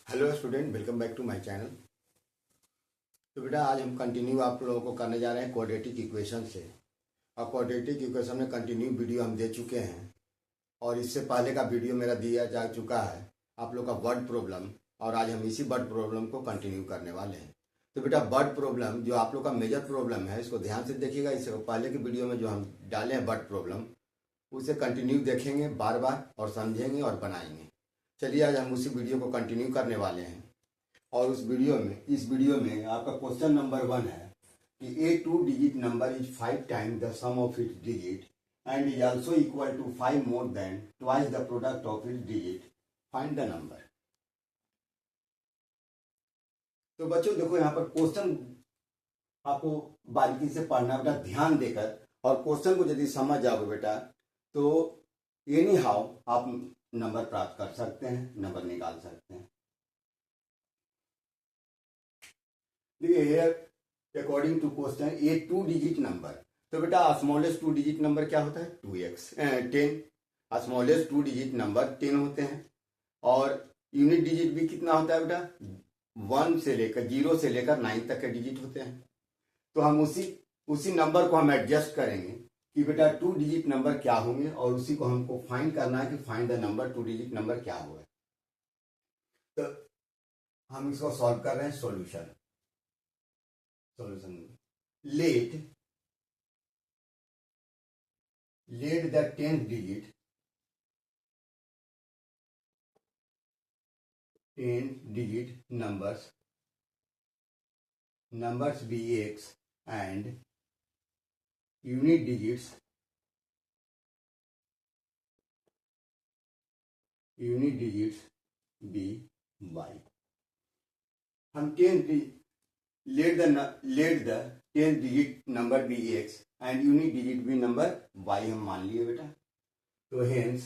Hello student, welcome back to my channel. तो बेटा आज हम कंटिन्यू आप लोगों को करने जा रहे हैं क्वाड्रेटिक इक्वेशन से। और क्वाड्रेटिक इक्वेशन में कंटिन्यू वीडियो हम दे चुके हैं और इससे पहले का वीडियो मेरा दिया जा चुका है आप लोग का वर्ड प्रॉब्लम। और आज हम इसी वर्ड प्रॉब्लम को कंटिन्यू करने वाले हैं। तो बेटा वर्ड प्रॉब्लम जो आप लोग का मेजर प्रॉब्लम है इसको ध्यान से देखिएगा। इससे पहले के वीडियो में जो हम डाले हैं वर्ड प्रॉब्लम उसे कंटिन्यू देखेंगे बार बार और समझेंगे और बनाएंगे। चलिए आज हम उसी वीडियो को कंटिन्यू करने वाले हैं। और इस वीडियो में आपका क्वेश्चन नंबर 1 है कि a 2 digit number is 5 times the sum of its digit and is also equal to 5 more than twice the product of its digit, find the number. तो बच्चों देखो यहाँ पर क्वेश्चन आपको बारीकी से पढ़ना बेटा, ध्यान देकर। और क्वेश्चन को यदि समझ जाओगे बेटा तो एनी हाउ आप नंबर प्राप्त कर सकते हैं, नंबर निकाल सकते हैं। देखिए here according to question a 2 digit number, तो बेटा स्मॉलेस्ट 2 डिजिट नंबर क्या होता है 10। स्मॉलेस्ट 2 डिजिट नंबर 10 होते हैं। और यूनिट डिजिट भी कितना होता है बेटा 0 से लेकर 9 तक के डिजिट होते हैं। तो हम उसी नंबर को हम एडजस्ट करेंगे कि बेटा 2 डिजिट नंबर क्या होंगे और उसी को हमको फाइंड करना है कि find the number 2 digit number क्या होगा। तो हम इसको सॉल्व कर रहे हैं। Solution let the 10th digit numbers be x and unit digits be y। हम let the 10th digit number be x and unit digit be number y हम मान लिए बेटा। तो hence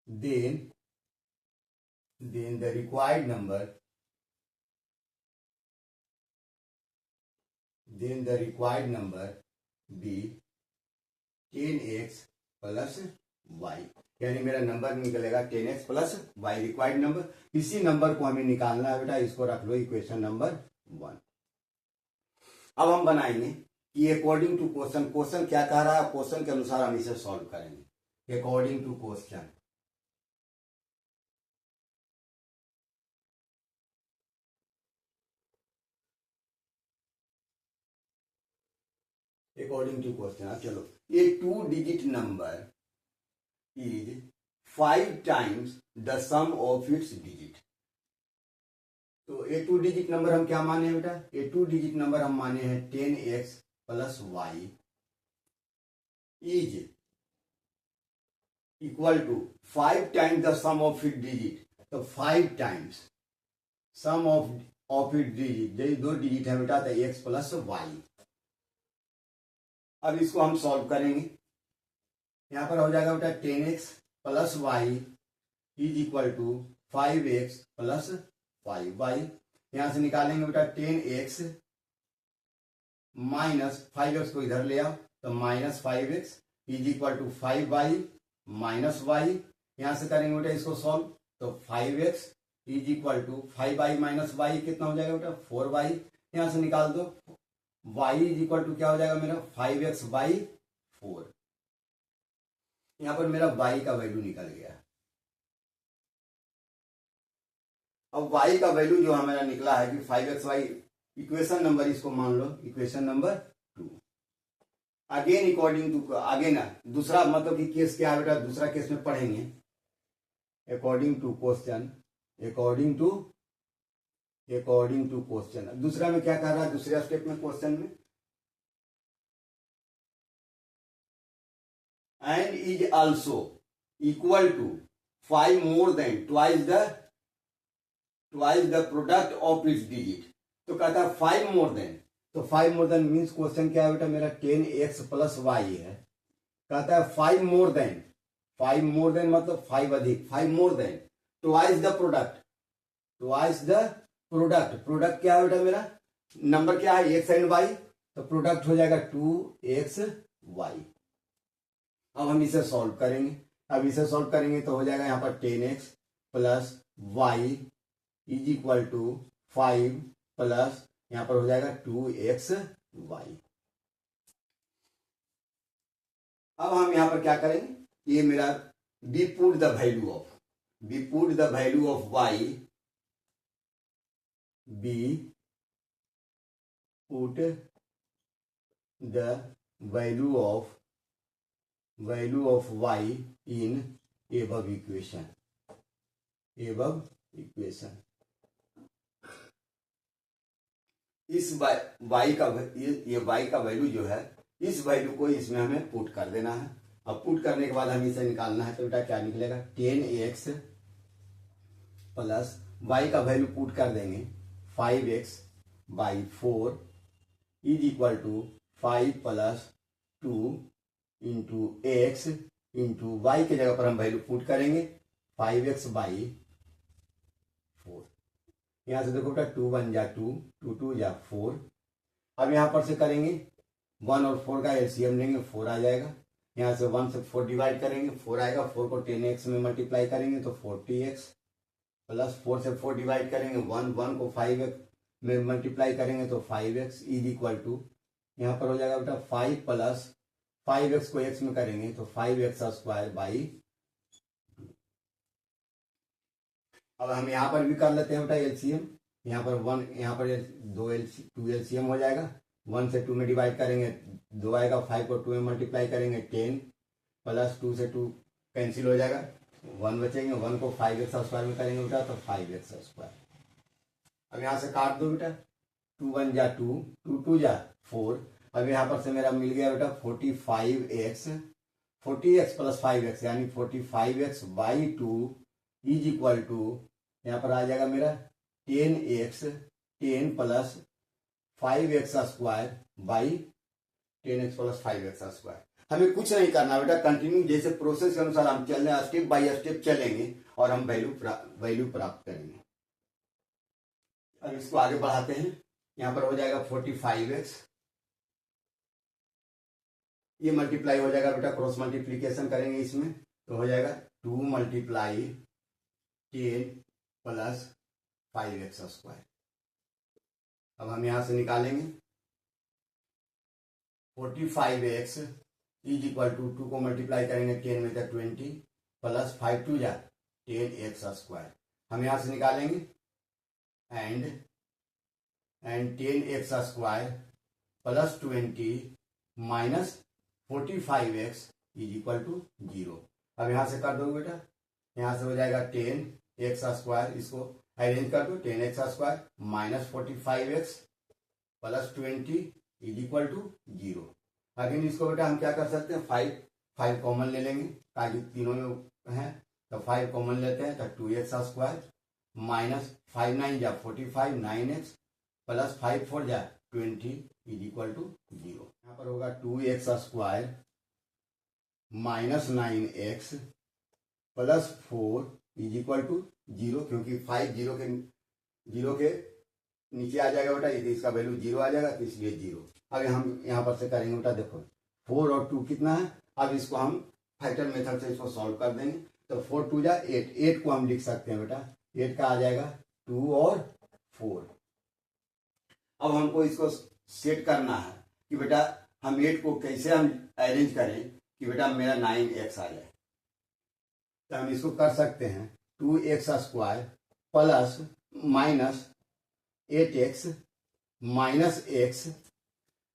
then the required number be 10x plus y, यानी मेरा number निकलेगा 10x plus y required number. इसी नंबर को हमें निकालना है बेटा, इसको रख लो इक्वेशन नंबर 1। अब हम बनाएंगे कि अकॉर्डिंग टू क्वेश्चन क्या कह रहा है, क्वेश्चन के अनुसार हम इसे सॉल्व करेंगे। अकॉर्डिंग टू क्वेश्चन अब चलो ये 2 digit number is 5 times the sum of its digit। तो ए 2 डिजिट नंबर हम क्या माने हैं बेटा, ए 2 डिजिट नंबर हम माने हैं 10x plus y is equal to 5 times the sum of it digit. तो 5 times sum of it digit, यही 2 डिजिट है बेटा, तो x प्लस y। अब इसको हम सॉल्व करेंगे। यहां पर हो जाएगा बेटा 10x plus y is equal to 5x plus 5y। यहां से निकालेंगे बेटा 10x माइनस 5x को इधर ले आओ तो minus 5x is equal to 5y minus y। यहां से करेंगे बेटा इसको सॉल्व तो 5x is equal to 5y minus y कितना हो जाएगा बेटा 4y। यहां से निकाल दो y इज इक्वल टू क्या हो जाएगा मेरा 5x बाई 4। यहां पर मेरा y का वैल्यू निकल गया। अब y का वैल्यू जो हमारा निकला है कि 5xy, इक्वेशन नंबर इसको मान लो equation number 2। Again according to आगे ना दूसरा मतलब कि केस क्या है बेटा, दूसरा केस में पढ़ेंगे। अकॉर्डिंग टू क्वेश्चन दूसरा में क्या कर रहा है, दूसरे स्टेप में क्वेश्चन में and is also equal to 5 more than twice the product of its digit। तो कहता है 5 more than, तो 5 more than मीन्स क्वेश्चन क्या है बेटा मेरा 10x प्लस y है। कहता है 5 more than मतलब 5 अधिक, 5 more than twice the product क्या है बेटा मेरा नंबर क्या है x एंड y, तो प्रोडक्ट हो जाएगा 2xy। अब हम इसे सॉल्व करेंगे। अब इसे सॉल्व करेंगे तो हो जाएगा यहाँ पर 10x plus y is equal to 5 plus यहाँ पर हो जाएगा 2xy। अब हम यहाँ पर क्या करेंगे, ये मेरा we put the value of y, we put the value of y in above equation। इस y का ये y का वैल्यू जो है, इस वैल्यू को इसमें हमें पुट कर देना है। अब पुट करने के बाद हमें इसे निकालना है, तो बेटा क्या निकलेगा 10x प्लस y का वैल्यू पुट कर देंगे 5x/4 is equal to 5 plus 2 into x into y के जगह पर हम वैल्यू पुट करेंगे 5x/4। यहां से देखो बेटा 2 1 जा 2, 2 2 जा 4। अब यहां पर से करेंगे 1 और 4 का एलसीएम लेंगे, 4 आ जाएगा। यहाँ से 1 से 4 डिवाइड करेंगे, 4 आएगा। 4 को 10x में मल्टीप्लाई करेंगे तो 40x प्लस 4 से 4 डिवाइड करेंगे 1 को 5x में मल्टीप्लाई करेंगे तो 5x इज इक्वल टू यहाँ पर हो जाएगा बेटा 5 प्लस 5x को x में करेंगे तो 5x² अब हम यहाँ पर भी कर लेते हैं बेटा एलसीएम। यहाँ पर 1, यहाँ पर 2 एलसीएम हो जाएगा। 1 से 2 में डिवाइड करेंगे 2 आएगा, 5 को 2 में मल्टीप्लाई करेंगे 10 प्लस 2 से 2 कैंसिल हो जाएगा, 1 बचेंगे। 1 को 5x² में करेंगे बेटा तो 5x²। अब यहाँ से काट दो बेटा, 2 1 जा 2, 2 2 जा 4। अब यहाँ पर से मेरा मिल गया बेटा 40x प्लस 5x यानी 45x/2 इज इक्वल टू यहाँ पर आ जाएगा मेरा 10 प्लस 5x² हमें कुछ नहीं करना बेटा, कंटिन्यू जैसे प्रोसेस के अनुसार हम चल रहे, स्टेप बाय स्टेप चलेंगे और हम वैल्यू प्राप्त करेंगे। अब इसको आगे बढ़ाते हैं। यहाँ पर हो जाएगा 45x, ये मल्टीप्लाई हो जाएगा बेटा, क्रॉस मल्टीप्लीकेशन करेंगे इसमें तो हो जाएगा 2 मल्टीप्लाई 10 प्लस 5x²। अब हम यहां से निकालेंगे 45x इज इक्वल टू 2 को मल्टीप्लाई करेंगे 10 में तो 20 प्लस 5 2 जा 10x²। हम यहां से निकालेंगे and 10x² plus 20 minus 45x is equal to 0। अब यहां से कर दो बेटा, यहां से हो जाएगा 10x², इसको अरेंज कर दो, 10x² minus 45x plus 20 is equal to 0। Again इसको बेटा हम क्या कर सकते हैं, 5 कॉमन ले लेंगे ताकि तीनों में है तो 5 कॉमन लेते हैं तो 2x² माइनस 5 9 जा 45 9x प्लस 5 4 जा 20 इज इक्वल टू 0। यहाँ पर होगा 2x² minus 9x plus 4 is equal to 0, क्योंकि 5 0 के नीचे आ जाएगा बेटा, यदि इसका वैल्यू 0 आ जाएगा तो इसलिए 0। अब हम यहाँ पर से करेंगे बेटा, देखो 4 और 2 कितना है। अब इसको हम फैक्टर मेथड से इसको सॉल्व कर देंगे तो 4 2 जा 8 को हम लिख सकते हैं बेटा, 8 का आ जाएगा 2 और 4। अब हमको इसको सेट करना है कि बेटा हम 8 को कैसे हम अरेंज करें कि बेटा मेरा 9x आ जाए। तो हम इसको कर सकते हैं 2x² plus minus 8x minus x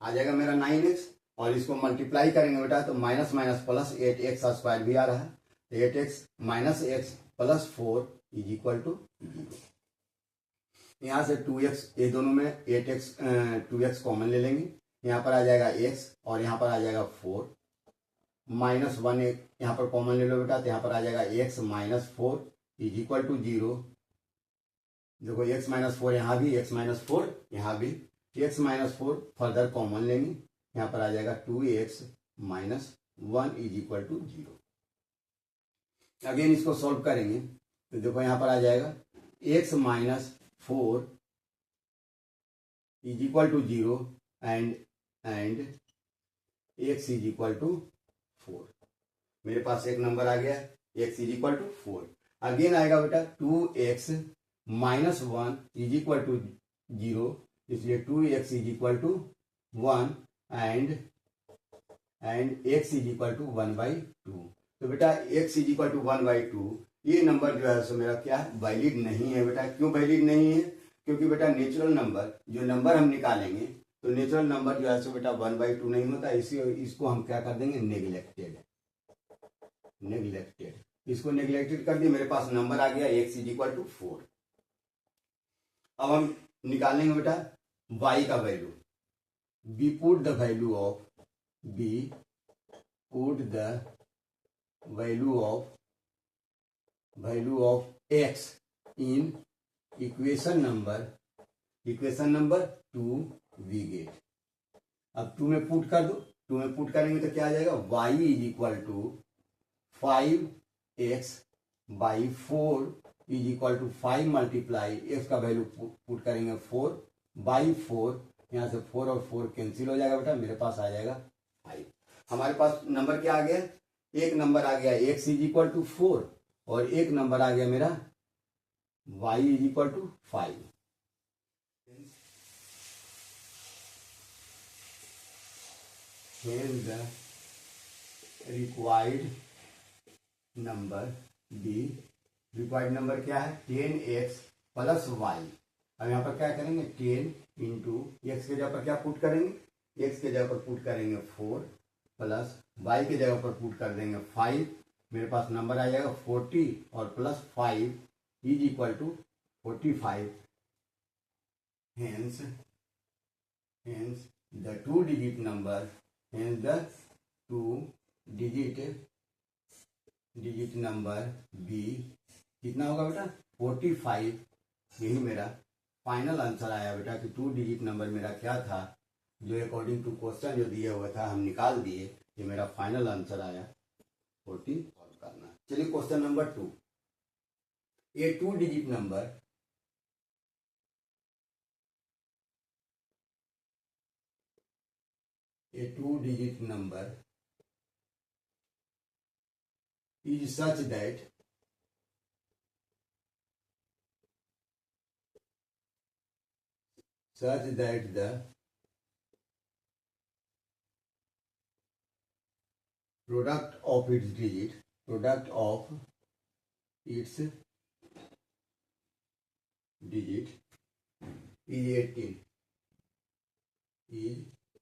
आ जाएगा मेरा 9x, और इसको मल्टीप्लाई करेंगे बेटा तो माइनस माइनस प्लस 8x² भी आ रहा है तो 8x minus x plus 4 is equal to 0। यहाँ से 2x, ये दोनों में 2x कॉमन ले लेंगे, यहाँ पर आ जाएगा x और यहाँ पर आ जाएगा 4 माइनस 1 यहाँ पर कॉमन ले लो बेटा तो यहाँ पर आ जाएगा x minus 4 is equal to 0। देखो x माइनस 4 यहाँ भी, x माइनस 4 यहाँ भी, x माइनस 4 फर्दर कॉमन लेंगे, यहाँ पर आ जाएगा 2x minus 1 is equal to 0। Again इसको सॉल्व करेंगे तो देखो यहाँ पर आ जाएगा x minus 4 is equal to 0 and x is equal to 4। मेरे पास एक नंबर आ गया, x is equal to 4। Again आएगा बेटा 2x minus 1 is equal to 0, इसलिए 2x is equal to 1 and x is equal to 1/2। तो बेटा x इज इक्वल टू 1/2 ये नंबर जो है सो मेरा क्या है, वैलिड नहीं है बेटा। क्यों वैलिड नहीं है? क्योंकि बेटा नेचुरल नंबर, जो नंबर हम निकालेंगे तो नेचुरल नंबर जो है सो बेटा 1/2 नहीं होता, इसको हम क्या कर देंगे, नेग्लेक्टेड। इसको नेग्लेक्टेड कर दिए, मेरे पास नंबर आ गया x इज इक्वल टू 4। अब हम निकालेंगे बेटा y का value. Be put the value of x in equation number 2 we get. अब 2 में पुट कर दो, 2 में पुट करेंगे तो क्या आ जाएगा, y is equal to 5x/4 is equal to 5 multiply x का वैल्यू पुट करेंगे 4/4, यहाँ से 4 और 4 कैंसिल हो जाएगा बेटा, मेरे पास आ जाएगा 5। हमारे पास नंबर क्या आ गया, एक नंबर आ गया x इज इक्वल टू 4 और एक नंबर आ गया मेरा y is equal to 5। Hence the required number required number क्या है, 10x प्लस y। अब यहाँ पर क्या करेंगे, 10 इंटू एक्स के जगह पर क्या पुट करेंगे, x के जगह पर पुट करेंगे 4 प्लस y के जगह पर पुट कर देंगे 5। मेरे पास नंबर आ जाएगा 40 और plus 5 is equal to 45। Hence the 2 digit number, digit number be कितना होगा बेटा, 45। यही मेरा फाइनल आंसर आया बेटा कि 2 डिजिट नंबर मेरा क्या था, जो अकॉर्डिंग टू क्वेश्चन जो दिया हुआ था हम निकाल दिए, ये मेरा फाइनल आंसर आया 40। सॉल्व करना। चलिए question number 2। A 2 digit number is such that the product of its digit is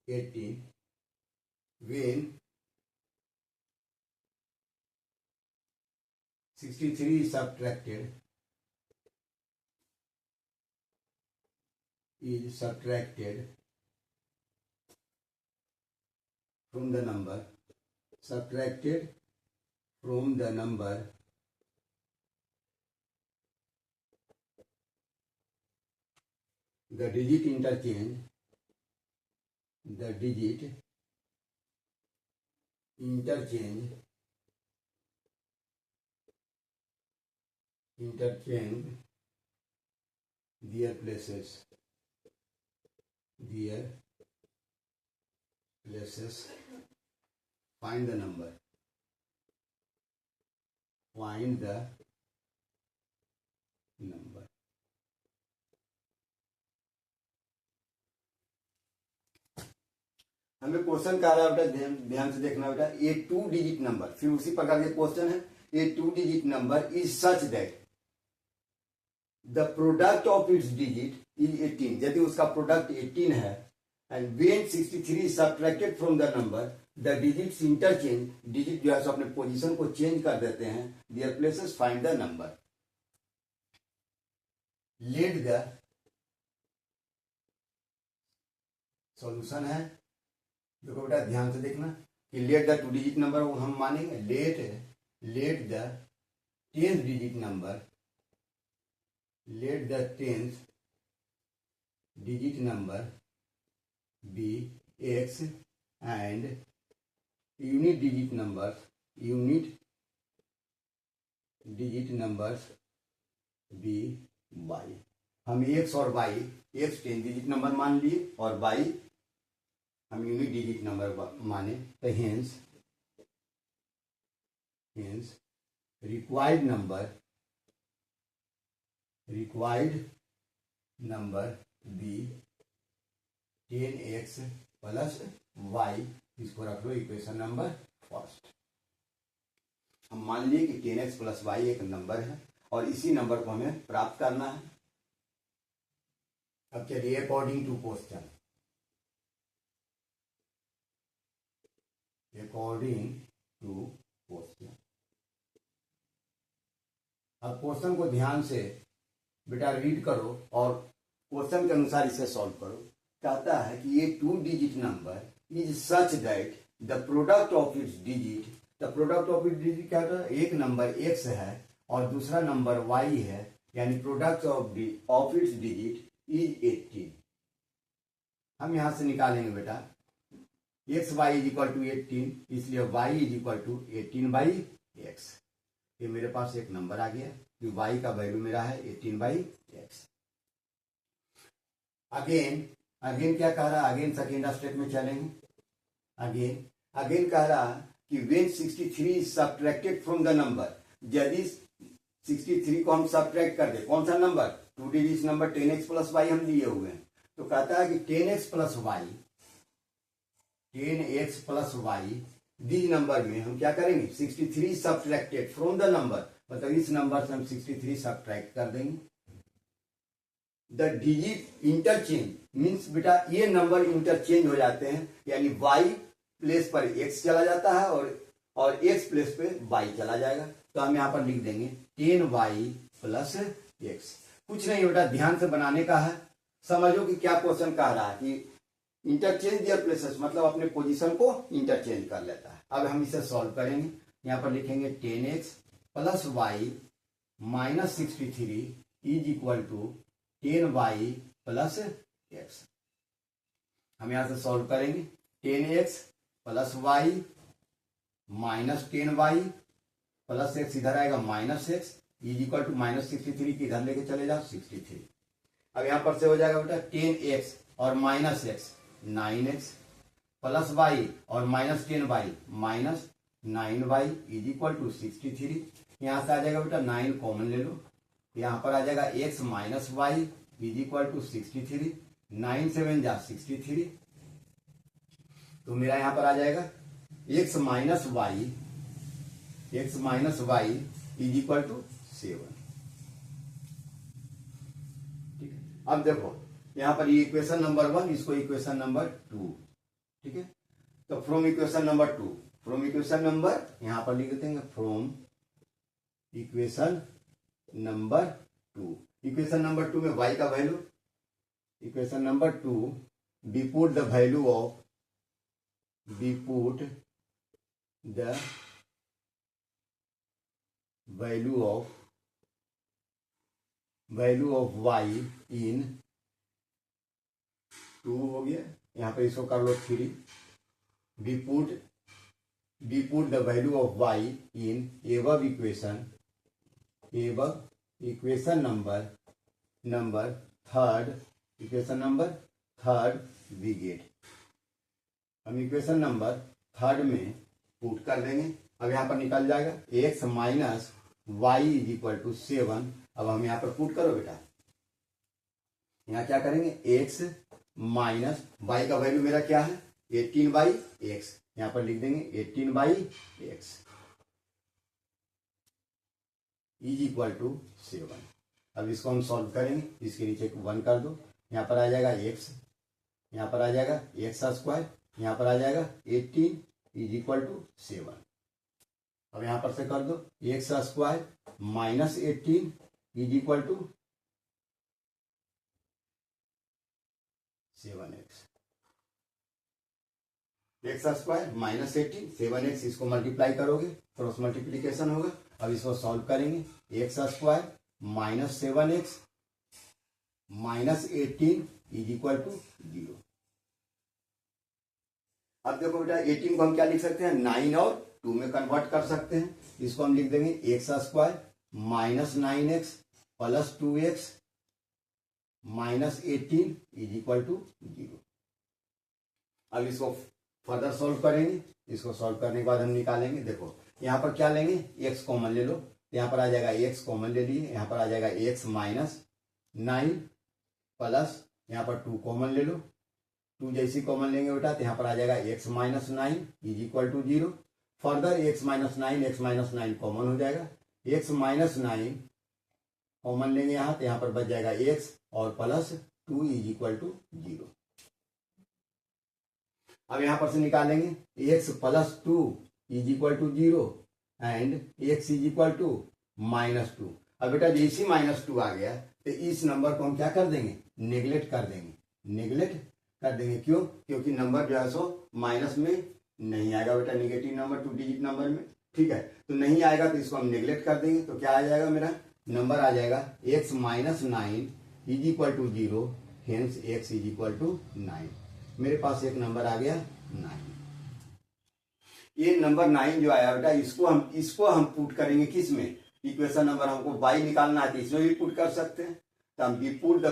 18 when 63 is subtracted from the number, the digit interchange their places. Find the number. हमें question कह रहा है बेटा, ध्यान से देखना बेटा, ये 2 डिजिट नंबर, फिर उसी प्रकार के क्वेश्चन है, ये 2 digit number is such that the product of its digit is 18। यदि उसका प्रोडक्ट 18 है, and when 63 subtracted from the number, the digits interchange, digit जो है अपने पोजीशन को चेंज कर देते हैं, their places, find the number. Let the solution है, देखो बेटा ध्यान से देखना कि लेट द 2 डिजिट नंबर हम मानेंगे, let the 10th digit number, let the 10th digit number be x and unit digit numbers be y। हम x और y, x 10 डिजिट नंबर मान लिए और y हम यूनिट डिजिट नंबर माने, तो hence means required number be 10x plus y, इसको रख लो इक्वेशन नंबर फर्स्ट। हम मान लिए कि 10x प्लस y एक नंबर है और इसी नंबर को हमें प्राप्त करना है। अब चलिए अकॉर्डिंग टू क्वेश्चन, अब क्वेश्चन को ध्यान से बेटा रीड करो और क्वेश्चन के अनुसार इसे सॉल्व करो। कहता है कि ये 2 digit number is such that the product of its digit, the product of its digit क्या होता है, एक नंबर x है और दूसरा नंबर y है, यानी product of its digit is 18। हम यहां से निकालेंगे बेटा x y is equal to 18, इसलिए y is equal to 18/x। ये मेरे पास एक नंबर आ गया कि y का वैल्यू मेरा है 18/x। अगेन क्या कह रहा है, अगेन सेकेंड स्टेप में चलेंगे। अगेन कह रहा है कि when 63 is subtracted from the number, यदि 63 को हम सब्ट्रैक्ट कर दे, कौन सा number, 2 digit number 10x plus y हम दिए हुए हैं, तो कहता है कि 10x plus why this number में हम क्या करेंगे, 63 सब्ट्रैक्टेड फ्रॉम द नंबर, मतलब इस नंबर से हम 63 सब्ट्रैक्ट कर देंगे। द डिजिट इंटरचेंज मीन्स बेटा ये नंबर इंटरचेंज हो जाते हैं, यानी y प्लेस पर x चला जाता है और x प्लेस पे y चला जाएगा। तो हम यहाँ पर लिख देंगे 10y प्लस x। कुछ नहीं बेटा, ध्यान से बनाने का है। समझो कि क्या क्वेश्चन कह रहा है कि इंटरचेंज दियर प्लेसेस, मतलब अपने पोजीशन को इंटरचेंज कर लेता है। अब हम इसे सॉल्व करेंगे। यहाँ पर लिखेंगे 10x plus y minus 63 is equal to 10y plus x। हम यहां से सॉल्व करेंगे 10x plus y minus 10y plus x, इधर आएगा minus x is equal to minus 63 की इधर लेके चले जाओ 63। अब यहां पर से हो जाएगा बेटा 10x और minus x 9x plus y और minus 10y minus 9y is equal to 63। यहां से आ जाएगा बेटा 9 कॉमन ले लो, यहां पर आ जाएगा x minus y is equal to 63, 9 7 जा 63। तो मेरा यहां पर आ जाएगा x minus y is equal to 7। ठीक है, अब देखो यहां पर ये इक्वेशन नंबर 1, इसको इक्वेशन नंबर 2। ठीक है, तो from equation number 2, from equation number यहां पर लिख देंगे from equation number 2। Equation number 2 में y का value, equation number 2 we put the value of y in 2 हो गया, यहाँ पे इसको कर लो 3। we put the value of y in above equation number third we get. हम इक्वेशन नंबर 3 में पुट कर देंगे। अब यहाँ पर निकल जाएगा x minus y is equal to 7। अब हम यहाँ पर पुट करो बेटा, यहाँ क्या करेंगे x माइनस वाई का वैल्यू मेरा क्या है 18/x, यहाँ पर लिख देंगे 18/x इज इक्वल टू 7। अब इसको हम सॉल्व करेंगे, इसके नीचे 1 कर दो, यहाँ पर आ जाएगा x, यहाँ पर आ जाएगा x स्क्वायर, यहाँ पर आ जाएगा 18 इज इक्वल टू 7। अब यहाँ पर से कर दो x square minus 18 is equal to 7x। x square minus 18 7x, इसको मल्टीप्लाई करोगे क्रॉस मल्टीप्लीकेशन होगा। अब इसको सॉल्व करेंगे, x square minus 7x minus 18 is equal to 0। अब देखो बेटा 18 को हम क्या लिख सकते हैं, 9 और 2 में कन्वर्ट कर सकते हैं। इसको हम लिख देंगे x square minus 9x plus 2x minus 18 is equal to 0। अब इसको फर्दर सॉल्व करेंगे, इसको सॉल्व करने के बाद हम निकालेंगे, देखो यहाँ पर क्या लेंगे, x कॉमन ले लो, यहाँ पर आ जाएगा x कॉमन ले लिए, यहाँ पर आ जाएगा x माइनस 9 प्लस यहाँ पर 2 कॉमन ले लो, 2 जैसी कॉमन लेंगे बेटा तो यहाँ पर आ जाएगा x minus 9 is equal to 0। Further x minus 9 common हो जाएगा, x माइनस 9 कॉमन लेंगे यहाँ तो यहाँ पर बच जाएगा x और प्लस 2 इज इक्वल टू 0। अब यहाँ पर से निकालेंगे x plus 2 is equal to 0 and x is equal to -2। अब बेटा जैसे -2 आ गया तो इस नंबर को हम क्या कर देंगे, नेग्लेक्ट कर देंगे। क्यों, क्योंकि नंबर जो है सो माइनस में नहीं आएगा बेटा, निगेटिव नंबर 2 डिजिट नंबर में, ठीक है। तो नहीं आएगा तो इसको हम नेग्लेक्ट कर देंगे, तो क्या आ जाएगा, मेरा नंबर आ जाएगा x minus 9 is equal to 0, hence x is equal to 9। मेरे पास एक नंबर आ गया 9। ये नंबर 9 जो आया बेटा, इसको हम पुट करेंगे किस में, इक्वेशन नंबर हमको y निकालना है तो इसमें भी पुट कर सकते हैं। तो हम put the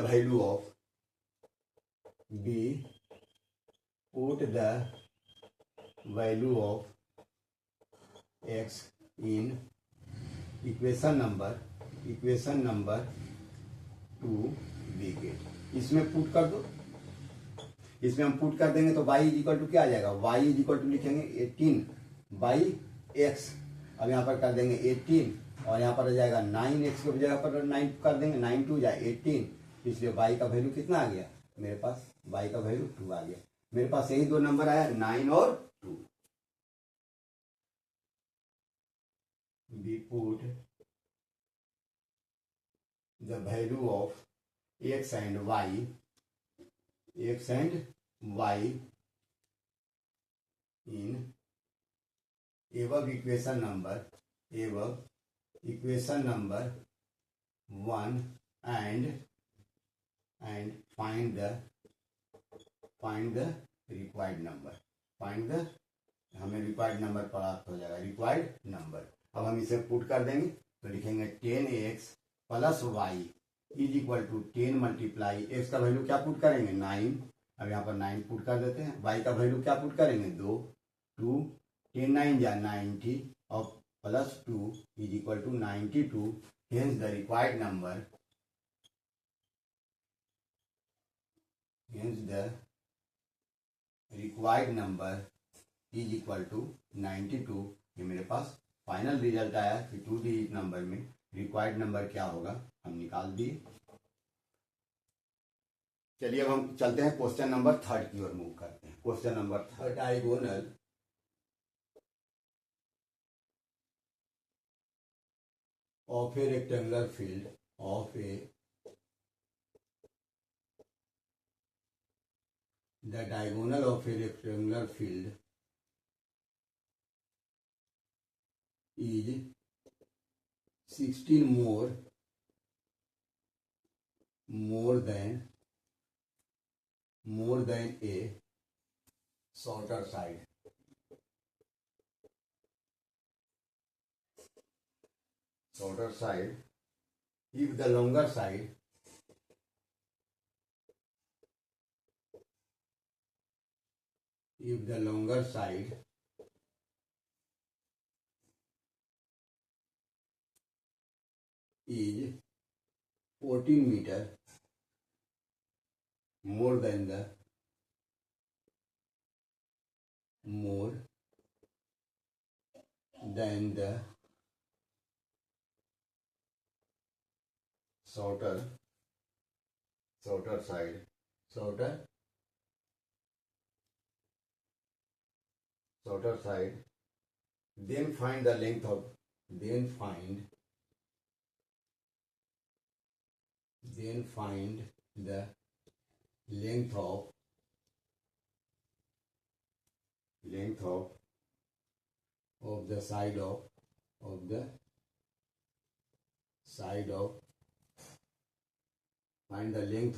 value of x in equation number 2 we get, इसमें पुट कर दो। इसमें हम पुट कर देंगे तो y इज इक्वल टू क्या आ जाएगा, y इज इक्वल टू लिखेंगे 18 बाई x। अब यहाँ पर कर देंगे 18 और यहाँ पर आ जाएगा 9x की जगह पर 9 कर देंगे, 9 2 या 18, इसलिए y का वैल्यू कितना आ गया, मेरे पास y का वैल्यू 2 आ गया। मेरे पास यही दो नंबर आया, 9 और 2। We put the value of x and y in above equation number 1 and find the required number। हमें रिक्वायर्ड नंबर प्राप्त हो जाएगा, रिक्वायर्ड नंबर। अब हम इसे पुट कर देंगे तो लिखेंगे 10x plus y is equal to 10 multiply x का वैल्यू क्या पुट करेंगे 9। अब यहाँ पर 9 पुट कर देते हैं, y का वैल्यू क्या पुट करेंगे 2 10 9 या 90 और plus 2 is equal to 92। Hence the required number is equal to 92। ये मेरे पास फाइनल रिजल्ट आया कि 2 डिजिट नंबर में रिक्वायर्ड नंबर क्या होगा, हम निकाल दिए। चलिए अब हम चलते हैं क्वेश्चन नंबर 3 की ओर मूव करते हैं। Question number 3, diagonal of a rectangular field the diagonal of a rectangular field is 16 more than a shorter side। If the longer side is 14 meter more than the shorter side, then find the length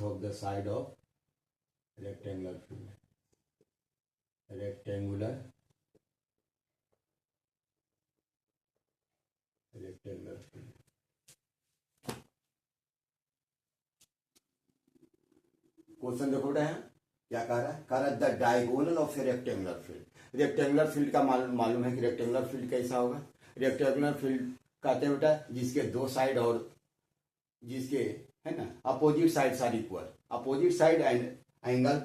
of the side of rectangular field। Question देखो बेटा यहाँ क्या कह रहा है, the diagonal of a rectangular field. Rectangular field का मालूम है कि रेक्टेंगुलर फील्ड कैसा होगा, रेक्टेंगुलर फील्ड कहते हैं बेटा जिसके दो साइड और जिसके है ना opposite side are equal, opposite side and angle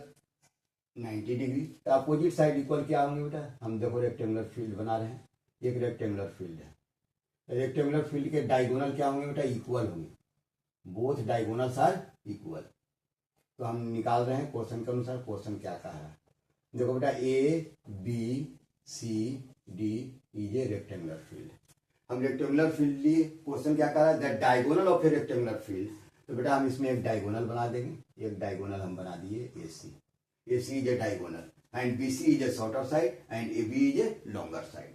90 degree. तो अपोजिट साइड इक्वल क्या होंगे बेटा, हम देखो रेक्टेंगुलर फील्ड बना रहे हैं, एक रेक्टेंगुलर फील्ड है, रेक्टेंगुलर फील्ड के डायगोनल क्या होंगे बेटा, इक्वल होंगे, बोथ डायगोनल्स आर इक्वल। तो हम निकाल रहे हैं क्वेश्चन के अनुसार, क्वेश्चन क्या कहा है, देखो बेटा A B C D is a rectangular field. हम रेक्टेंगुलर फील्ड लिए, क्वेश्चन क्या कह रहा है, the diagonal of a rectangular field. तो बेटा हम इसमें एक डायगोनल बना देंगे, एक डायगोनल हम बना दिए A C is a diagonal and B C is a shorter side and A B is a longer side.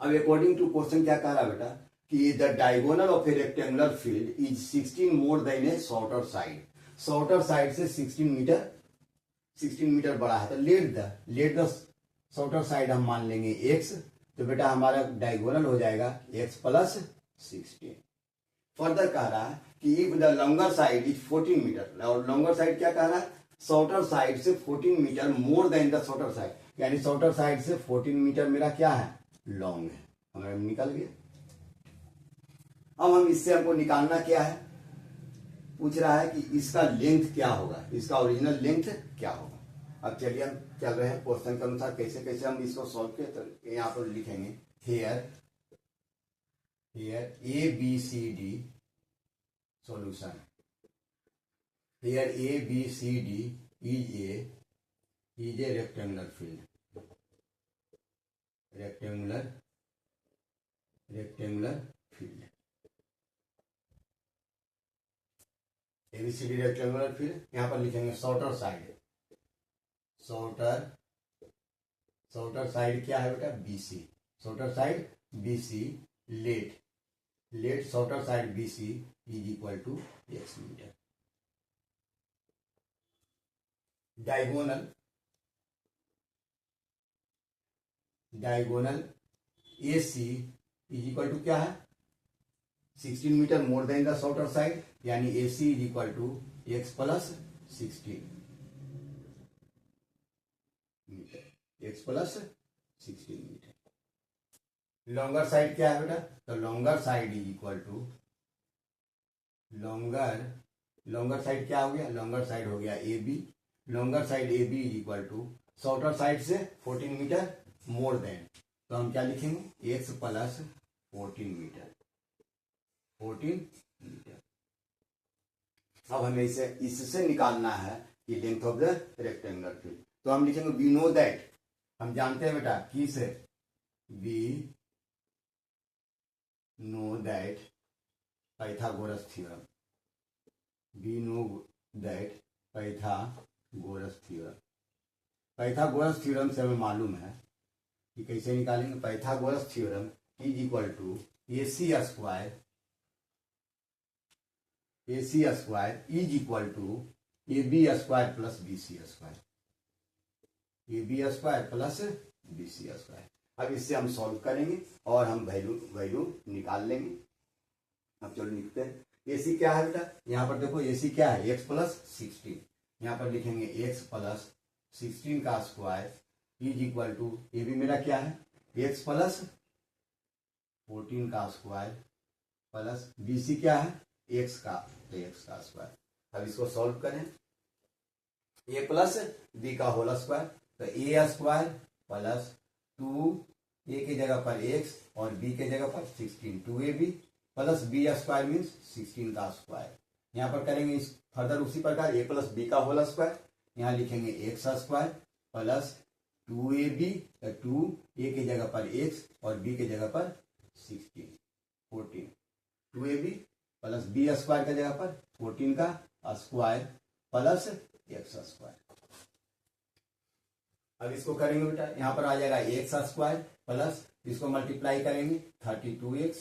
अब अकॉर्डिंग टू क्वेश्चन क्या कह रहा है बेटा कि the diagonal of a rectangular field is 16 more than a shorter side, shorter side से 16 metre बड़ा है। तो लेट द शॉर्टर साइड हम मान लेंगे x, तो बेटा हमारा डायगोनल हो जाएगा x प्लस 16। फर्दर कह रहा है कि if the longer side is 14 metre, और लॉन्गर साइड क्या कह रहा है, शॉर्टर साइड से 14 metre more than the shorter side, यानी शॉर्टर साइड से 14 मीटर मेरा क्या है, लॉन्ग है, हमारा निकल गया। अब हम इससे हमको निकालना क्या है, पूछ रहा है कि इसका लेंथ क्या होगा, इसका ओरिजिनल लेंथ क्या होगा। अब चलिए हम चल रहे हैं क्वेश्चन के अनुसार कैसे कैसे हम इसको सॉल्व किए। तो यहाँ पर लिखेंगे here A B C D solution, here A B C D is a rectangular field, rectangular field, ABCD rectangular field. यहाँ पर लिखेंगे शॉर्टर साइड, शॉर्टर साइड क्या है बेटा, BC, shorter side BC, let shorter side BC is equal to x metre. Diagonal AC is equal to क्या है, 16 metre more than the shorter side, यानी AC is equal to x plus 16 metre, x plus 16 metre. Longer side क्या है बेटा, तो longer side is equal to longer side क्या हो गया, लॉन्गर साइड हो गया A B, longer side A B is equal to shorter side से 14 मीटर मोर देन, तो हम क्या लिखेंगे, x प्लस 14 मीटर, 14 मीटर। अब हमें इसे इससे निकालना है कि length of the rectangular field. तो हम लिखेंगे वी नो दैट, हम जानते हैं बेटा किसे, we know that Pythagoras theorem, we know that Pythagoras theorem. Pythagoras theorem से हमें मालूम है कि कैसे निकालेंगे, Pythagoras theorem is equal to AC square is equal to AB square plus BC square, AB square plus BC square. अब इससे हम सॉल्व करेंगे और हम वैल्यू निकाल लेंगे। अब चलो लिखते हैं, AC क्या है बेटा, यहाँ पर देखो AC क्या है, x प्लस 16, यहाँ पर लिखेंगे x प्लस 16 का स्क्वायर इज इक्वल टू, ये भी मेरा क्या है, x प्लस 14 का स्क्वायर प्लस BC क्या है, x का स्क्वायर। अब इसको सॉल्व करें, a प्लस b का होल स्क्वायर, तो a स्क्वायर प्लस 2a की जगह पर x और b के जगह पर 16, 2ab plus b square means 16 का स्क्वायर। यहाँ पर करेंगे इस फर्दर उसी प्रकार a प्लस b का होल स्क्वायर, यहाँ लिखेंगे x square plus 2ab, 2a की जगह पर x और b की जगह पर 16, 14, 2ab प्लस b स्क्वायर की जगह पर 14 का स्क्वायर प्लस x स्क्वायर। अब इसको करेंगे बेटा, यहाँ पर आ जाएगा x स्क्वायर प्लस इसको मल्टीप्लाई करेंगे 32x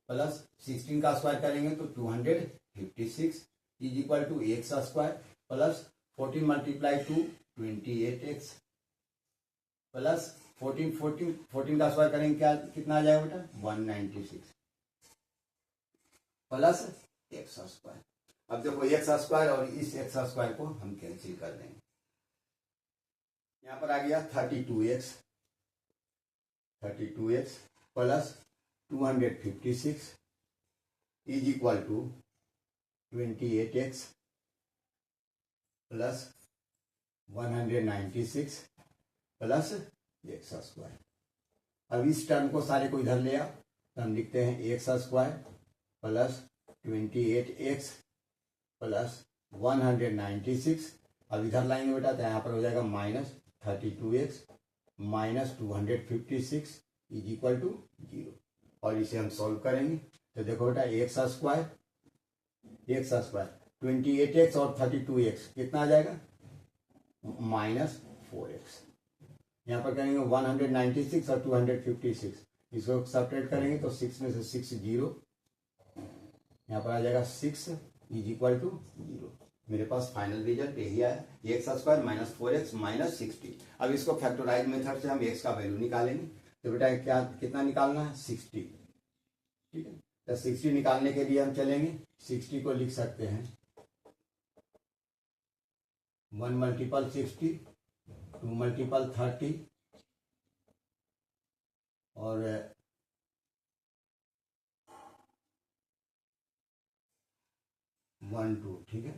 प्लस 16 का स्क्वायर करेंगे तो 256 is equal to x square plus 14 multiply 2 28x plus 14 का स्क्वायर करेंगे क्या, कितना आ जाएगा बेटा, 196 प्लस x स्क्वायर। अब देखो x स्क्वायर और इस x स्क्वायर को हम कैंसिल कर देंगे, यहाँ पर आ गया 32x plus 256 is equal to 28x plus 196 plus x square. अब इस टर्म को सारे को इधर ले आओ तो हम लिखते हैं x square plus 28x plus 196। अब इधर लाएंगे बेटा तो यहाँ पर हो जाएगा minus 32x minus 256 is equal to 0। और इसे हम सॉल्व करेंगे तो देखो बेटा एक्स स्क्वायर 28x और 32x कितना आ जाएगा माइनस 4x। यहाँ पर करेंगे 196 और 256 इसको सब्ट्रैक्ट करेंगे तो 6 में से 6 0, यहाँ पर आ जाएगा 6 इज इक्वल टू 0। मेरे पास फाइनल रिजल्ट यही आया x square minus 4x minus 60। अब इसको फैक्टराइज मेथड से हम x का वैल्यू निकालेंगे तो बेटा क्या कितना निकालना है 60। ठीक है तो 60 निकालने के लिए हम चलेंगे 60 को लिख सकते हैं 1 मल्टीपल 60 2 मल्टीपल 30 और 1 2 ठीक है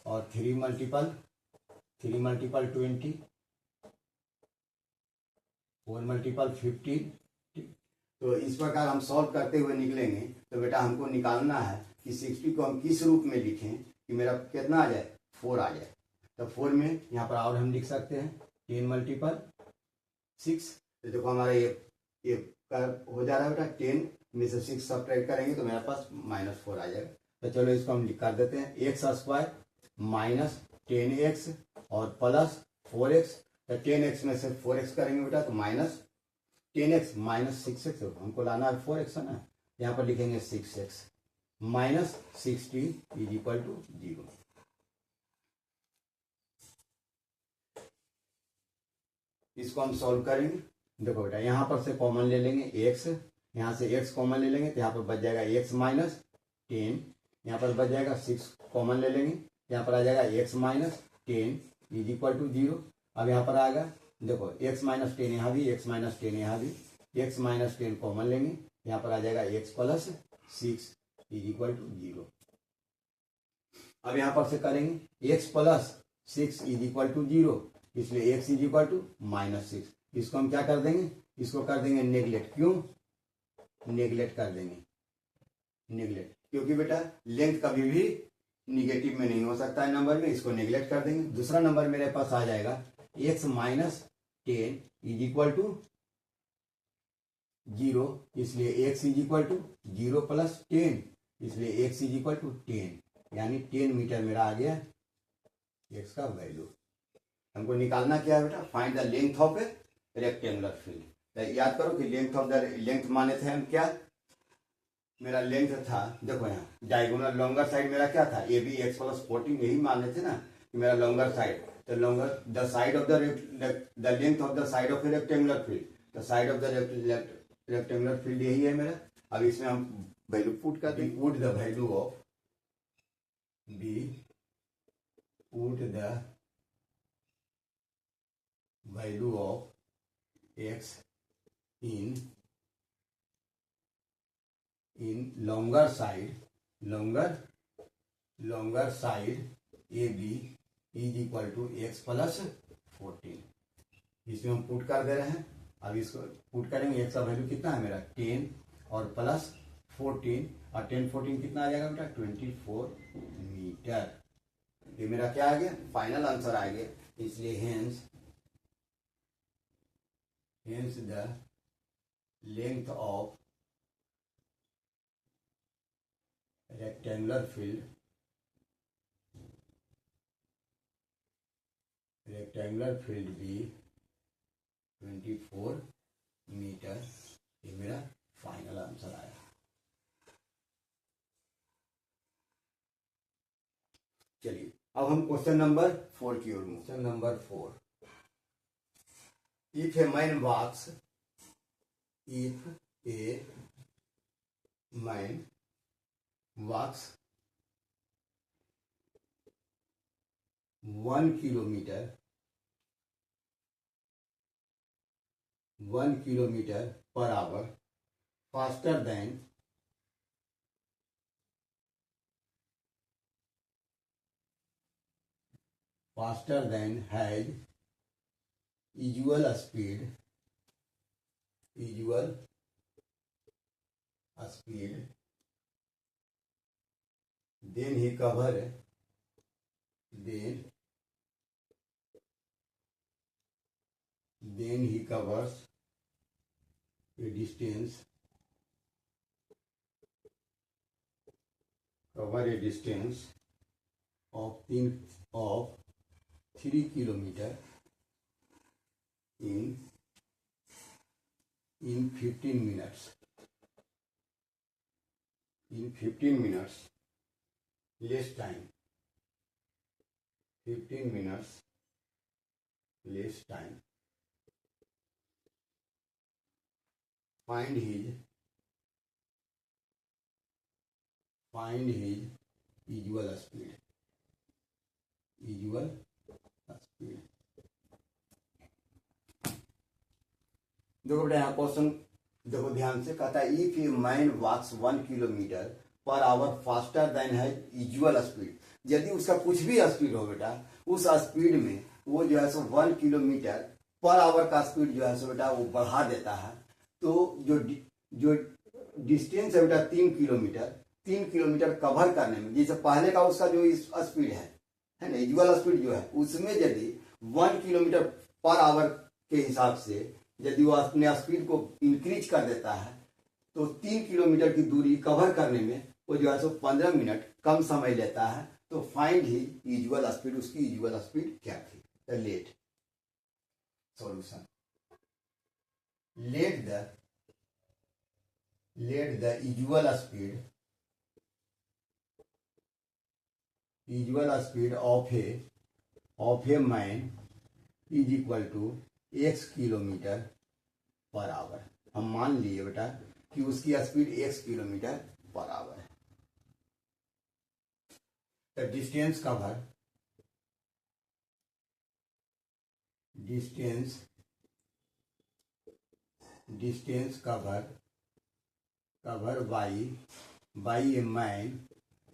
और 3 मल्टीपल 20 4 मल्टीपल 15। तो इस प्रकार हम सॉल्व करते हुए निकलेंगे तो बेटा हमको निकालना है कि 60 को हम किस रूप में लिखें कि मेरा कितना आ जाए 4 आ जाए। तो 4 में यहाँ पर और हम लिख सकते हैं 10 मल्टीपल 6। तो देखो हमारा ये हो जा रहा है बेटा 10 में से 6 सब्ट्रैक्ट करेंगे तो मेरे पास -4 आ जाएगा। तो चलो इसको हम कर देते हैं एक्स स्क्वायर माइनस 10x और प्लस 4x। तो 10x में से 4x करेंगे बेटा तो माइनस 10x माइनस 6x हमको लाना है 4x है ना, यहाँ पर लिखेंगे 6x minus 60 is equal to 0। इसको हम सॉल्व करेंगे। देखो बेटा यहाँ पर से कॉमन ले लेंगे x, यहाँ से x कॉमन ले लेंगे तो यहाँ पर बच जाएगा x माइनस 10, यहाँ पर बच जाएगा 6 कॉमन ले लेंगे यहाँ पर आ जाएगा x minus 10 is equal to 0। अब यहाँ पर आएगा देखो x माइनस 10 यहाँ भी x माइनस 10 यहाँ भी x माइनस 10 कॉमन लेंगे यहाँ पर आ जाएगा x plus 6 is equal to 0। अब यहाँ पर से करेंगे x plus 6 is equal to 0, इसलिए x इज इक्वल टू -6। इसको हम क्या कर देंगे, इसको कर देंगे नेगलेक्ट। क्यों नेगलेक्ट कर देंगे, नेगलेक्ट क्योंकि बेटा लेंथ कभी भी निगेटिव में नहीं हो सकता है नंबर में, इसको नेगलेक्ट कर देंगे। दूसरा नंबर मेरे पास आ जाएगा x minus 10 is equal to 0, इसलिए x is equal to 0 plus 10, इसलिए x इज इक्वल टू 10 यानी 10 मीटर मेरा आ गया x का वैल्यू। हमको निकालना क्या है बेटा, find the length of a rectangular field. याद करो कि लेंथ माने थे हम क्या, मेरा लेंथ था देखो यहाँ डायगोनल लॉन्गर साइड मेरा क्या था ए बी एक्स प्लस 14, यही मान लेते ना कि मेरा लॉन्गर साइड। तो longer the side of the length of the side of a rectangular field, the side of the rectangular field यही है मेरा। अब इसमें हम वैल्यू पुट करते हैं, put the value of B, put the value of x in longer side AB is equal to x plus 14। इसमें हम पुट कर दे रहे हैं। अब इसको पुट करेंगे, x का वैल्यू कितना है मेरा 10 और प्लस 14 और 10 14 कितना आ जाएगा बेटा 24 मीटर। ये मेरा क्या आ गया फाइनल आंसर आ गया। इसलिए hence the length of rectangular field भी 24 मीटर। ये मेरा फाइनल आंसर आया। चलिए अब हम क्वेश्चन नंबर 4 की ओर। Question number 4, if a man walks, if a man walks 1 kilometer per hour faster than has usual speed then he covers a distance of 3 kilometer in 15 minutes. In 15 minutes less time. 15 minutes less time. Find his usual speed. देखो बेटा यहाँ question देखो ध्यान से, कहता है if a man walks 1 kilometre per hour faster than his usual speed, यदि उसका कुछ भी स्पीड हो बेटा, उस स्पीड में वो जो है सो 1 किलोमीटर पर आवर का स्पीड जो है सो बेटा वो बढ़ा देता है, तो जो डिस्टेंस है बेटा 3 किलोमीटर कवर करने में, जैसे पहले का उसका जो स्पीड है ना, यूजुअल स्पीड जो है उसमें यदि 1 किलोमीटर पर आवर के हिसाब से यदि वो अपने स्पीड को इंक्रीज कर देता है, तो 3 किलोमीटर की दूरी कवर करने में वो जो है सो 15 मिनट कम समय लेता है। तो फाइंड ही यूजुअल स्पीड, उसकी यूजुअल स्पीड क्या थी? Let solution, let the usual speed of a man is equal to x kilometre per hour. हम मान लिए बेटा कि उसकी speed x kilometre per hour है। तो distance cover by a man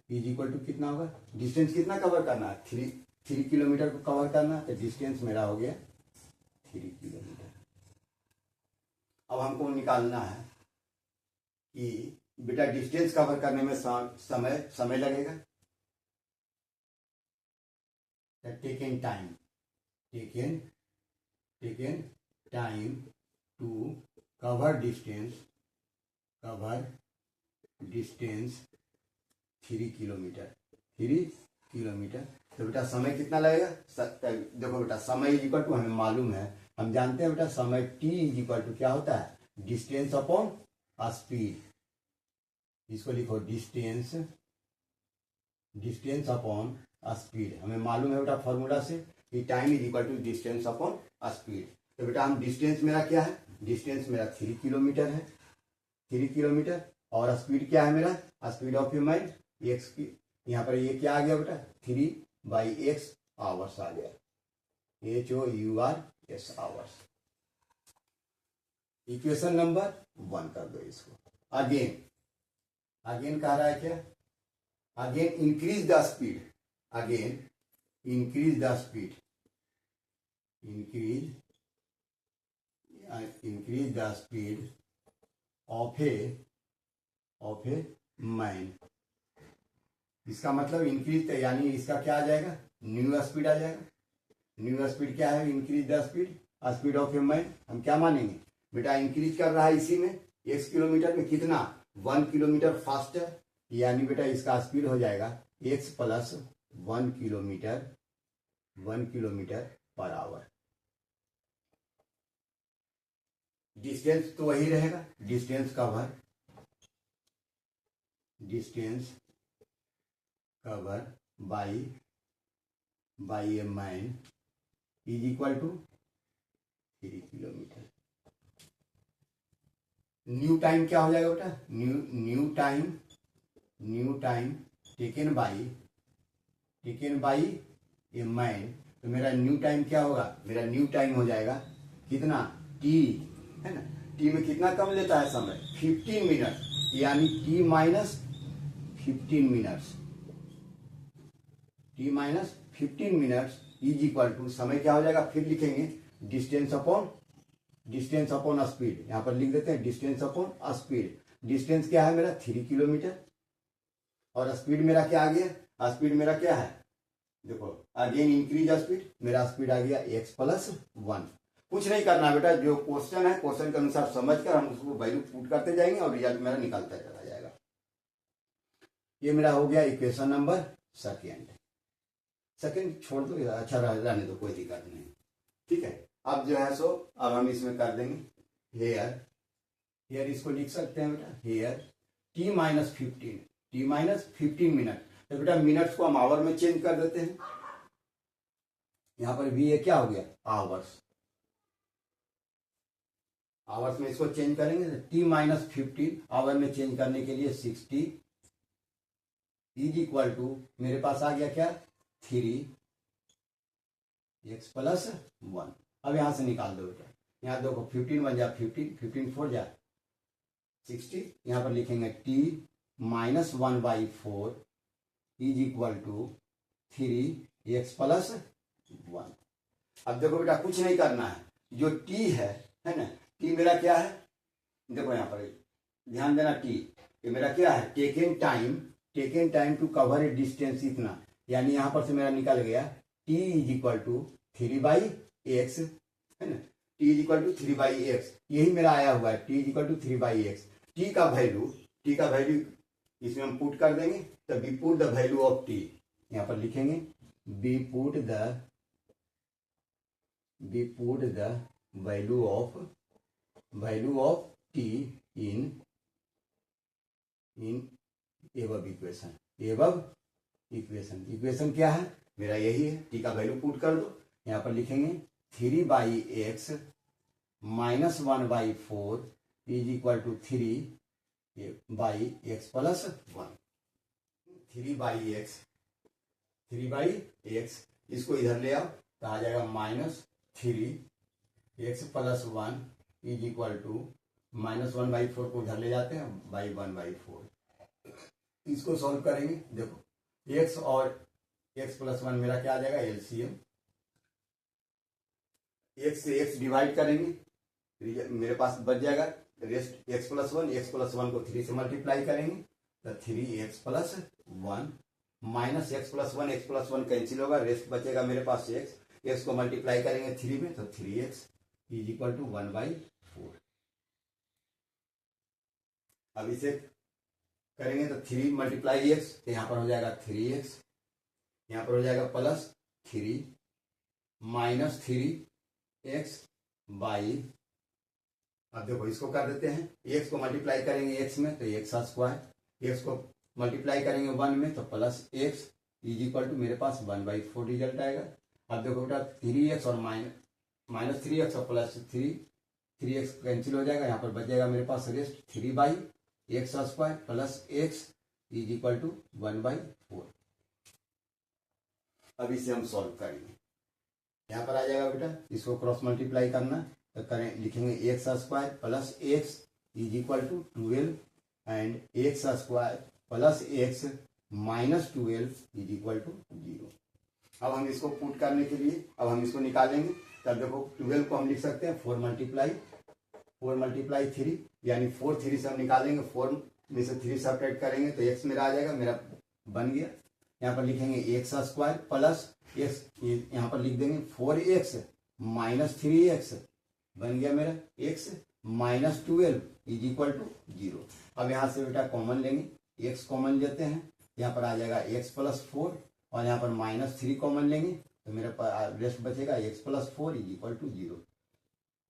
is equal to कितना होगा? डिस्टेंस कितना कवर करना है? 3 किलोमीटर को कवर करना है, तो डिस्टेंस मेरा हो गया 3 किलोमीटर। अब हमको निकालना है कि बेटा डिस्टेंस कवर करने में समय लगेगा, taken time to cover distance 3 kilometre. तो बेटा समय कितना लगेगा? देखो बेटा समय इज इक्वल टू हमें मालूम है, हम जानते हैं बेटा समय t इज इक्वल टू क्या होता है? Distance upon speed. इसको लिखो डिस्टेंस अपॉन स्पीड। हमें मालूम है बेटा फॉर्मूला से कि time is equal to distance upon speed. तो बेटा हम डिस्टेंस मेरा क्या है? डिस्टेंस मेरा 3 किलोमीटर है, 3 किलोमीटर। और स्पीड क्या है मेरा? Speed of a man x की, यहाँ पर ये क्या आ गया बेटा? 3/x आवर्स आ गया, HOURS आवर्स। इक्वेशन नंबर 1 कर दो इसको। अगेन कह रहा है क्या? Again increase the speed of a man. इसका मतलब इंक्रीज, यानी इसका क्या आ जाएगा? न्यू स्पीड आ जाएगा। न्यू स्पीड क्या है? Increase the speed of a man. हम क्या मानेंगे बेटा? इंक्रीज कर रहा है इसी में x किलोमीटर में, कितना? 1 किलोमीटर फास्टर, यानी बेटा इसका स्पीड हो जाएगा x plus 1 kilometre per hour. Distance तो वही रहेगा, distance cover by a man is equal to 3 kilometre. New time क्या हो जाएगा बेटा? New time taken by a man. तो मेरा न्यू टाइम क्या होगा? मेरा न्यू टाइम हो जाएगा कितना? t, है ना? t टी में कितना कम लेता है समय, 15 मिनट, यानी t minus 15 minutes, t minus 15 minutes is equal to, समय क्या हो जाएगा, फिर लिखेंगे डिस्टेंस अपॉन स्पीड, यहां पर लिख देते हैं डिस्टेंस अपॉन स्पीड। डिस्टेंस क्या है मेरा 3 किलोमीटर, और स्पीड मेरा क्या आ गया, स्पीड मेरा क्या है, देखो अगेन इंक्रीज स्पीड, मेरा स्पीड आ गया x+1। कुछ नहीं करना बेटा, जो क्वेश्चन है क्वेश्चन के अनुसार समझकर हम उसको वैल्यू पुट करते जाएंगे और रिजल्ट मेरा निकालता चला जाएगा। ये मेरा हो गया इक्वेशन नंबर सेकेंड छोड़ दो, अच्छा रहने दो, कोई दिक्कत नहीं, ठीक है। अब जो है सो अब हम इसमें कर देंगे हेयर इसको लिख सकते हैं बेटा, हेयर टी माइनस 15 मिनट, तो बेटा मिनट्स को हम आवर में चेंज कर देते हैं, यहां पर भी ये क्या हो गया आवर्स में इसको चेंज करेंगे, टी माइनस 15 आवर में चेंज करने के लिए 60 इज इक्वल टू, मेरे पास आ गया क्या 3x+1। अब यहां से निकाल दो बेटा, यहां देखो 15 बन जा 15 4 जा 60, यहां पर लिखेंगे t minus 1/4 is equal to 3x+1। अब देखो बेटा कुछ नहीं करना है, जो t है ना, t मेरा क्या है, देखो यहां पर ध्यान देना, t ये मेरा क्या है, taken time to cover a distance इतना, यानी यहां पर से मेरा निकल गया t is equal to 3/x, है ना, t is equal to 3/x, यही मेरा आया हुआ है, t is equal to 3/x। t का वैल्यू इसमें हम पुट कर देंगे, तो we put the value of t, यहां पर लिखेंगे we put the value of t in above equation क्या है मेरा, यही है, t का वैल्यू पुट कर दो, यहां पर लिखेंगे 3/x minus 1/4 is equal to 3/x+1, 3/x, इसको इधर ले आओ तो आ जाएगा -3x+1 इज इक्वल टू -1/4 को उधर ले जाते हैं /1/4, इसको सॉल्व करेंगे, देखो x और x+1 मेरा क्या आ जाएगा एलसीएम, x से x डिवाइड करेंगे, मेरे पास बच जाएगा रेस्ट x+1 को 3 से मल्टीप्लाई करेंगे तो 3x+1 माइनस x+1 कैंसिल होगा, रेस्ट बचेगा मेरे पास x को मल्टीप्लाई करेंगे 3 में तो 3x इज इक्वल टू 1/4। अब इसे करेंगे तो 3 × x, तो यहां पर हो जाएगा 3x, यहां पर हो जाएगा +3 माइनस 3x बाई, अब देखो इसको कर देते हैं, x को मल्टीप्लाई करेंगे x में तो x², x को मल्टीप्लाई करेंगे 1 में तो +x इज इक्वल टू मेरे पास 1/4 रिजल्ट आएगा। अब देखो बेटा 3x और -3x और +3x कैंसिल हो जाएगा, यहाँ पर बच जाएगा मेरे पास rest 3/x² plus x is equal to 1/4। अब इसे हम सॉल्व करेंगे, यहाँ पर आ जाएगा बेटा, इसको क्रॉस मल्टीप्लाई करना तो करें, लिखेंगे x² plus x is equal to 12 and x² plus x minus 12 is equal to 0। अब हम इसको पुट करने के लिए अब हम इसको निकालेंगे, तब देखो 12 को हम लिख सकते हैं 4 × 3 यानी 4 3 से हम निकालेंगे, 4 में से 3 सब्ट्रैक्ट करेंगे तो x मेरा आ जाएगा, मेरा बन गया। यहाँ पर लिखेंगे x² प्लस x, यहाँ पर लिख देंगे 4x माइनस 3x बन गया मेरा x minus 12 is equal to 0। अब यहाँ से बेटा कॉमन लेंगे, x कॉमन लेते हैं, यहाँ पर आ जाएगा x+4 और यहाँ पर -3 कॉमन लेंगे तो मेरे पास रेस्ट बचेगा x+4 इज इक्वल टू 0।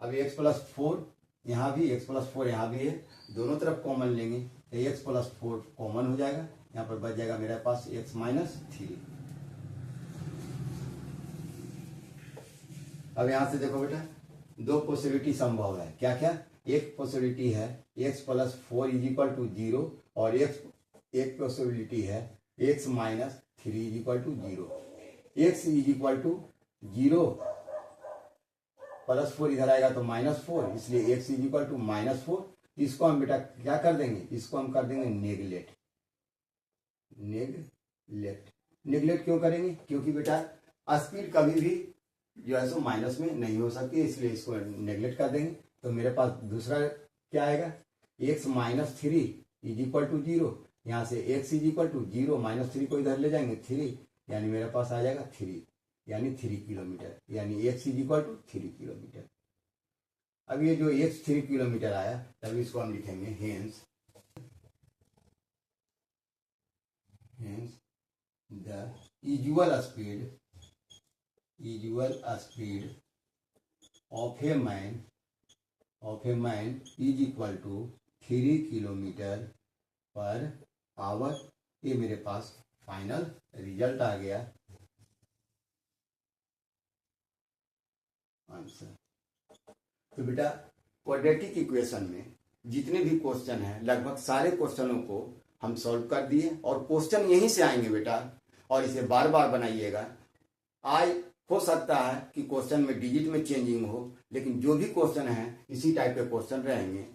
अब x+4 यहाँ भी, x+4 यहाँ भी है, दोनों तरफ कॉमन लेंगे तो x+4 कॉमन हो जाएगा, यहाँ पर बच जाएगा मेरे पास x-3। अब यहाँ से देखो बेटा दो पॉसिबिलिटी संभव है, क्या क्या, एक पॉसिबिलिटी है x+4 इज इक्वल टू 0 और एक पॉसिबिलिटी है x-3 is equal to 0। x is equal to 0 +4 इधर आएगा तो -4, इसलिए x इज इक्वल टू -4। इसको हम बेटा क्या कर देंगे, इसको हम कर देंगे नेगलेक्ट। नेगलेक्ट क्यों करेंगे, क्योंकि बेटा स्पीड कभी भी जो है सो माइनस में नहीं हो सकती है, इसलिए इसको नेगलेक्ट कर देंगे। तो मेरे पास दूसरा क्या आएगा, x -3 इज इक्वल टू 0। यहाँ से x इज इक्वल टू 0, -3 को इधर ले जाएंगे 3, यानी मेरे पास आ जाएगा 3, यानी 3 किलोमीटर, यानी x is equal to 3 kilometre. अब ये जो x 3 किलोमीटर आया, तब इसको हम लिखेंगे hence the usual speed of a man is equal to 3 kilometre per hour. ये मेरे पास फाइनल रिजल्ट आ गया आंसर। तो बेटा क्वाड्रेटिक इक्वेशन में जितने भी क्वेश्चन हैं, लगभग सारे क्वेश्चनों को हम सॉल्व कर दिए, और क्वेश्चन यहीं से आएंगे बेटा, और इसे बार बार बनाइएगा। हो सकता है कि क्वेश्चन में डिजिट में चेंजिंग हो, लेकिन जो भी क्वेश्चन है इसी टाइप के क्वेश्चन रहेंगे,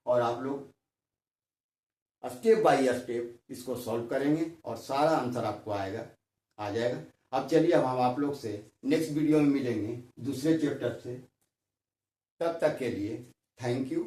और आप लोग स्टेप बाय स्टेप इसको सॉल्व करेंगे और सारा आंसर आपको आ जाएगा। अब चलिए, अब हम आप लोग से नेक्स्ट वीडियो में मिलेंगे दूसरे चैप्टर से। तब तक के लिए थैंक यू।